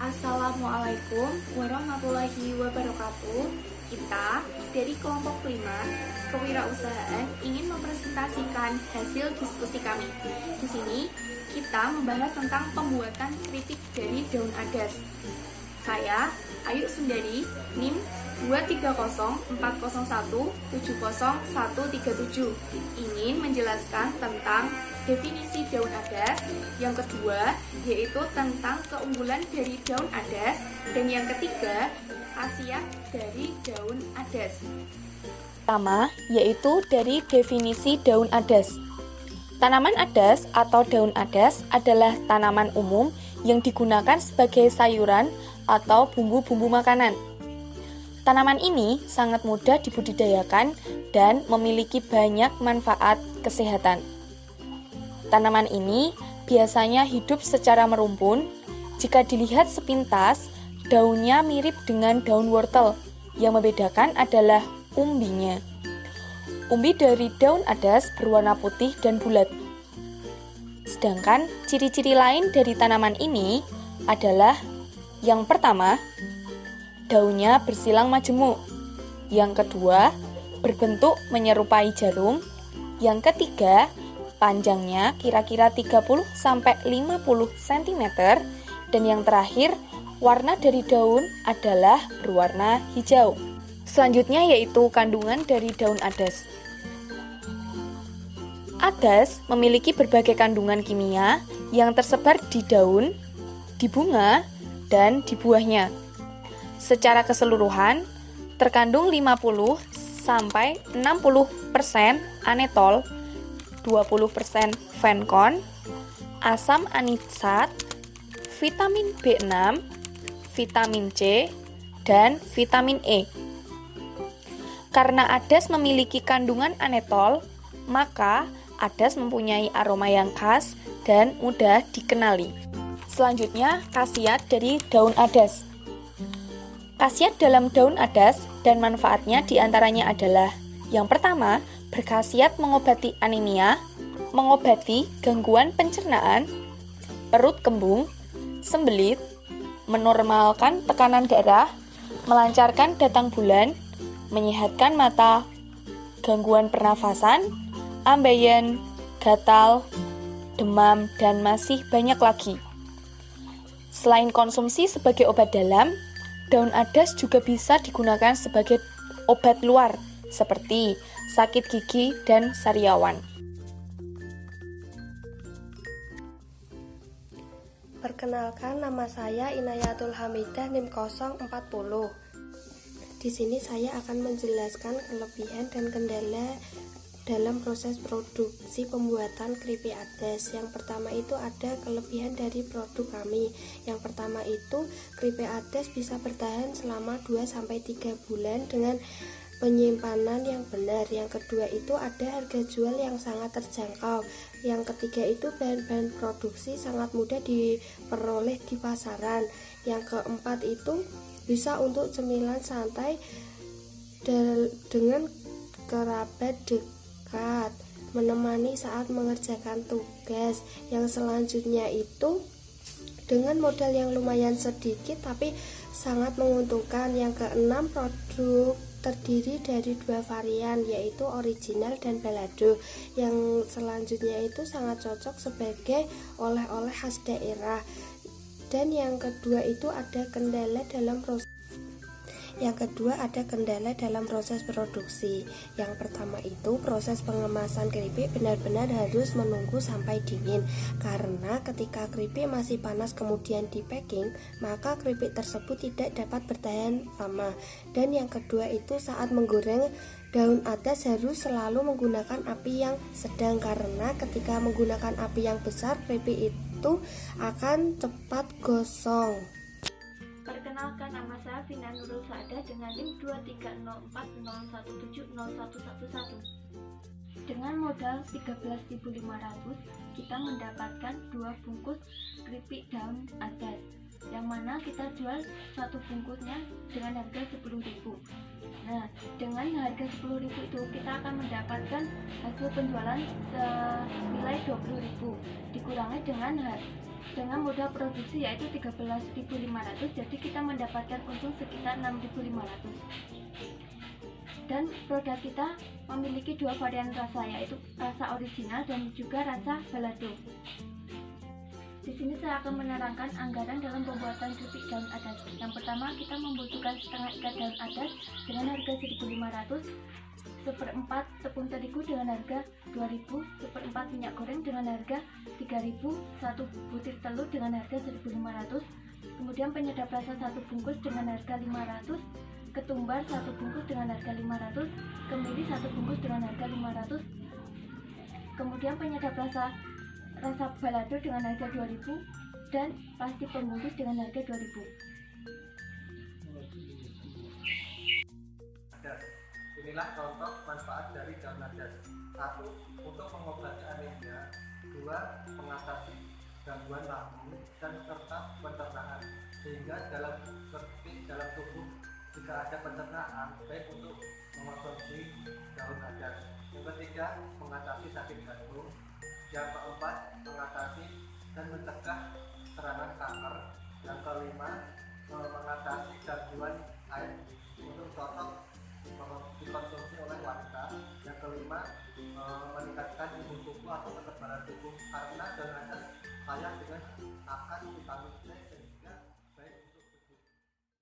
Assalamualaikum warahmatullahi wabarakatuh. Kita dari kelompok 5 kewirausahaan ingin mempresentasikan hasil diskusi kami. Di sini kita membahas tentang pembuatan keripik dari daun adas. Saya Ayu Sundari, NIM 23040170137 ingin menjelaskan tentang definisi daun adas, yang kedua yaitu tentang keunggulan dari daun adas, dan yang ketiga khasiat dari daun adas. Pertama yaitu dari definisi daun adas. Tanaman adas atau daun adas adalah tanaman umum yang digunakan sebagai sayuran atau bumbu-bumbu makanan. Tanaman ini sangat mudah dibudidayakan dan memiliki banyak manfaat kesehatan. Tanaman ini biasanya hidup secara merumpun. Jika dilihat sepintas, daunnya mirip dengan daun wortel. Yang membedakan adalah umbinya. Umbi dari daun adas berwarna putih dan bulat. Sedangkan ciri-ciri lain dari tanaman ini adalah yang pertama, daunnya bersilang majemuk. Yang kedua, berbentuk menyerupai jarum. Yang ketiga, panjangnya kira-kira 30-50 cm. Dan yang terakhir, warna dari daun adalah berwarna hijau. Selanjutnya yaitu kandungan dari daun adas. Adas memiliki berbagai kandungan kimia yang tersebar di daun, di bunga, dan di buahnya. Secara keseluruhan, terkandung 50-60% anetol, 20% fenkon, asam anisat, vitamin B6, vitamin C, dan vitamin E. Karena adas memiliki kandungan anetol, maka adas mempunyai aroma yang khas dan mudah dikenali. Selanjutnya, khasiat dari daun adas. Khasiat dalam daun adas dan manfaatnya diantaranya adalah: yang pertama, berkhasiat mengobati anemia, mengobati gangguan pencernaan, perut kembung, sembelit, menormalkan tekanan darah, melancarkan datang bulan, menyehatkan mata, gangguan pernafasan, ambeien, gatal, demam, dan masih banyak lagi. Selain konsumsi sebagai obat dalam, daun adas juga bisa digunakan sebagai obat luar, seperti sakit gigi dan sariawan. Perkenalkan, nama saya Inayatul Hamidah, NIM 040. Di sini saya akan menjelaskan kelebihan dan kendala dalam proses produksi pembuatan keripik adas. Yang pertama itu ada kelebihan dari produk kami. Yang pertama itu keripik adas bisa bertahan selama 2-3 bulan dengan penyimpanan yang benar. Yang kedua itu ada harga jual yang sangat terjangkau. Yang ketiga itu bahan-bahan produksi sangat mudah diperoleh di pasaran. Yang keempat itu bisa untuk cemilan santai dengan kerabat dekat, menemani saat mengerjakan tugas. Yang selanjutnya itu dengan modal yang lumayan sedikit tapi sangat menguntungkan. Yang keenam, produk terdiri dari 2 varian, yaitu original dan balado. Yang selanjutnya itu sangat cocok sebagai oleh-oleh khas daerah. Dan yang kedua itu ada kendala dalam proses produksi. Yang pertama itu proses pengemasan keripik benar-benar harus menunggu sampai dingin, karena ketika keripik masih panas kemudian di packing, maka keripik tersebut tidak dapat bertahan lama. Dan yang kedua itu saat menggoreng daun adas harus selalu menggunakan api yang sedang, karena ketika menggunakan api yang besar keripik itu akan cepat gosong. Perkenalkan, nama saya Vina Nurul Saadah dengan NIM 23040170111. Dengan modal 13.500, kita mendapatkan 2 bungkus keripik daun adas, yang mana kita jual satu bungkusnya dengan harga 10.000. Nah, dengan harga 10.000 itu kita akan mendapatkan hasil penjualan senilai 20.000, dikurangi dengan dengan modal produksi yaitu 13.500, jadi kita mendapatkan untung sekitar 6.500. Dan produk kita memiliki dua varian rasa, yaitu rasa original dan juga rasa balado. Di sini saya akan menerangkan anggaran dalam pembuatan keripik daun adas. Yang pertama, kita membutuhkan setengah ikat daun adas dengan harga 1.500, seperempat tepung terigu dengan harga 2.000, seperempat minyak goreng dengan harga 3.000, satu butir telur dengan harga 1.500, kemudian penyedap rasa satu bungkus dengan harga 500, ketumbar satu bungkus dengan harga 500, kemiri satu bungkus dengan harga 500, kemudian penyedap rasa balado dengan harga 2.000, dan plastik pembungkus dengan harga 2.000. Inilah contoh manfaat dari daun adas. 1. Untuk mengobati anemia. 2. Mengatasi gangguan lambung dan serta pencernaan, sehingga dalam tubuh jika ada pencernaan baik untuk mengonsumsi daun adas. Yang ketiga, mengatasi sakit jantung. Yang keempat, mengatasi dan mencegah serangan kanker. Yang kelima, mengatasi gangguan haid untuk cocok dikonsumsi oleh wanita. Yang kelima, meningkatkan imun tubuh atau kekebalan tubuh karena daun adas kaya dengan akan vitamin C